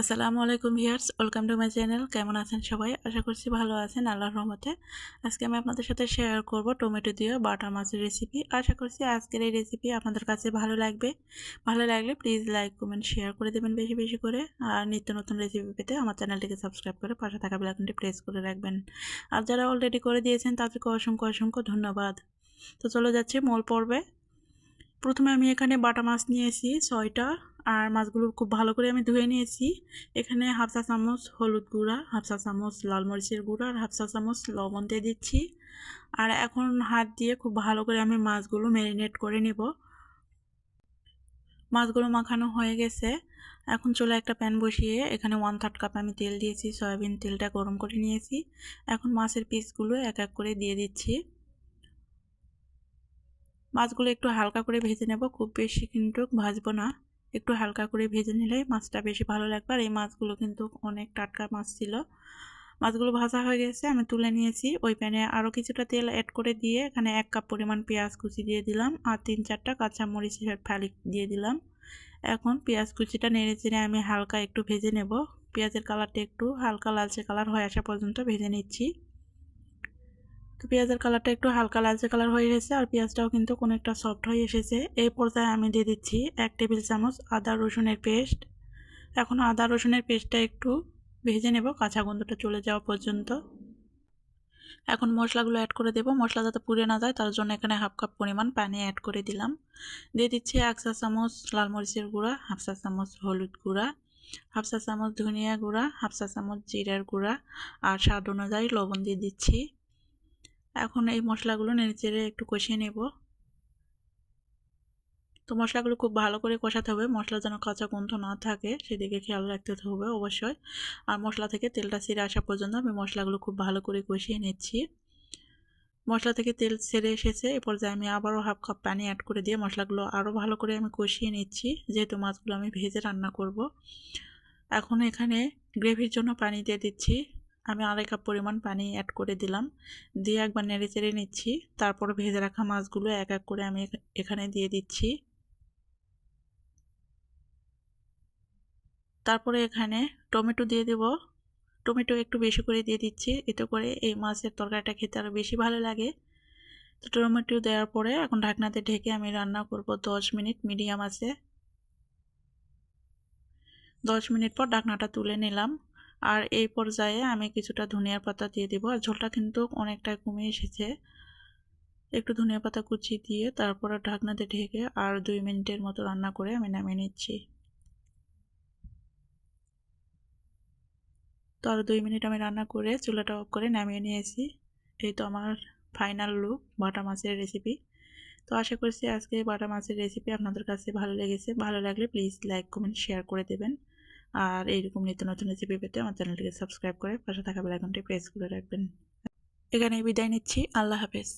আসসালামু আলাইকুম viewers, welcome to my channel. কেমন আছেন সবাই? আশা করছি ভালো আছেন আল্লাহর রহমতে। আজকে আমি আপনাদের সাথে শেয়ার করব টমেটো দিয়ে বাটা মাছের রেসিপি। আশা করছি আজকের এই রেসিপি আপনাদের কাছে ভালো লাগবে। ভালো লাগলে প্লিজ লাইক, কমেন্ট, শেয়ার করে দেবেন বেশি বেশি করে। আর নিত্য নতুন রেসিপি পেতে আমার চ্যানেলটিকে সাবস্ক্রাইব করে পাশে থাকা বেল আইকনটি প্রেস করে রাখবেন। আর যারা অলরেডি করে দিয়েছেন তাদেরকে অসংখ্য অসংখ্য ধন্যবাদ। তো চলে যাচ্ছি মূল পর্বে। প্রথমে আমি এখানে বাটা মাছ নিয়েছি 6টা। আর মাছগুলো খুব ভালো করে আমি ধুয়ে নিয়েছি। এখানে হাফ চা চামচ হলুদ গুঁড়া, হাফ চা চামচ লাল মরিচের গুঁড়া আর হাফ চা চামচ লবণ দিয়ে দিচ্ছি। আর এখন হাত দিয়ে খুব ভালো করে আমি মাছগুলো ম্যারিনেট করে নেব। মাছগুলো মাখানো হয়ে গেছে। এখন চুলায় একটা প্যান বসিয়ে এখানে 1/3 কাপ আমি তেল দিয়েছি। সয়াবিন তেলটা গরম করে নিয়েছি। এখন মাছের পিসগুলো এক এক করে দিয়ে দিচ্ছি। মাছগুলো একটু হালকা করে ভেজে নেব, খুব বেশি কিন্তু ভাজবো না। একটু হালকা করে ভেজে নিলেই মাছটা বেশি ভালো লাগবে। আর এই মাছগুলো কিন্তু অনেক টাটকা মাছ ছিল। মাছগুলো ভাজা হয়ে গেছে, আমি তুলে নিয়েছি। ওই প্যানে আরও কিছুটা তেল অ্যাড করে দিয়ে এখানে 1 কাপ পরিমাণ পেঁয়াজ কুচি দিয়ে দিলাম আর 3-4টা কাঁচামরিচের ফালি দিয়ে দিলাম। এখন পেঁয়াজ কুচিটা নেড়ে চেড়ে আমি হালকা একটু ভেজে নেব। পেঁয়াজের কালারটা একটু হালকা লালচে কালার হয়ে আসা পর্যন্ত ভেজে নিচ্ছি। তো পেঁয়াজের কালারটা একটু হালকা লালচে কালার হয়ে গেছে আর পেঁয়াজটাও কিন্তু অনেকটা সফট হয়ে এসেছে। এই পর্যায়ে আমি দিয়ে দিচ্ছি 1 টেবিল চামচ আদা রসুনের পেস্ট। এখন আদা রসুনের পেস্টটা একটু ভেজে নেব কাঁচা গন্ধটা চলে যাওয়া পর্যন্ত। এখন মশলাগুলো অ্যাড করে দেব। মশলা যাতে পুড়ে না যায় তার জন্য এখানে হাফ কাপ পরিমাণ পানি অ্যাড করে দিলাম। দিয়ে দিচ্ছি 1 চা চামচ লাল মরিচের গুঁড়া, হাফ চা চামচ হলুদ গুঁড়া, হাফ চা চামচ ধনিয়া গুঁড়া, হাফ চা চামচ জিরার গুঁড়া আর স্বাদ অনুযায়ী লবণ দিয়ে দিচ্ছি। এখন এই মশলাগুলো নেড়েচেড়ে একটু কষিয়ে নেব। তো মশলাগুলো খুব ভালো করে কষাতে হবে, মশলা যেন কাঁচা গন্ধ না থাকে সেদিকে খেয়াল রাখতে হবে অবশ্যই। আর মশলা থেকে তেলটা ছেড়ে আসা পর্যন্ত আমি মশলাগুলো খুব ভালো করে কষিয়ে নিচ্ছি। মশলা থেকে তেল ছেড়ে এসেছে, এ পর্যায়ে আমি আবারও হাফ কাপ পানি অ্যাড করে দিয়ে মশলাগুলো আরও ভালো করে আমি কষিয়ে নিচ্ছি, যেহেতু মাছগুলো আমি ভেজে রান্না করব। এখন এখানে গ্রেভির জন্য পানি দিয়ে দিচ্ছি। আমি 2.5 কাপ পরিমাণ পানি অ্যাড করে দিলাম, দিয়ে একবার নেড়ে চেড়ে নিচ্ছি। তারপর ভেজে রাখা মাছগুলো এক এক করে আমি এখানে দিয়ে দিচ্ছি। তারপরে এখানে টমেটো দিয়ে দেব। টমেটো একটু বেশি করে দিয়ে দিচ্ছি, এতে করে এই মাছের তরকারিটা খেতে আরও বেশি ভালো লাগে। তো টমেটো দেওয়ার পরে এখন ঢাকনাতে ঢেকে আমি রান্না করব 10 মিনিট মিডিয়াম আঁচে। 10 মিনিট পর ঢাকনাটা তুলে নিলাম। আর এই পর্যায়ে আমি কিছুটা ধনিয়ার পাতা দিয়ে দেব। আর ঝোলটা কিন্তু অনেকটাই কমে এসেছে। একটু ধনিয়া পাতা কুচি দিয়ে তারপরে ঢাকনাতে ঢেকে আর 2 মিনিটের মতো রান্না করে আমি নামিয়ে নিচ্ছি। তো আর 2 মিনিট আমি রান্না করে চুলাটা অফ করে নামিয়ে নিয়েছি। এই তো আমার ফাইনাল লুক বাটা মাছের রেসিপি। তো আশা করছি আজকে বাটা মাছের রেসিপি আপনাদের কাছে ভালো লেগেছে। ভালো লাগলে প্লিজ লাইক, কমেন্ট, শেয়ার করে দেবেন। আর এইরকম নিত্য নতুন রেসিপি পেতে আমার চ্যানেলটিকে সাবস্ক্রাইব করে পাশে থাকা বেল আইকনটি প্রেস করে রাখবেন। এখানেই বিদায় নিচ্ছি। আল্লাহ হাফেজ।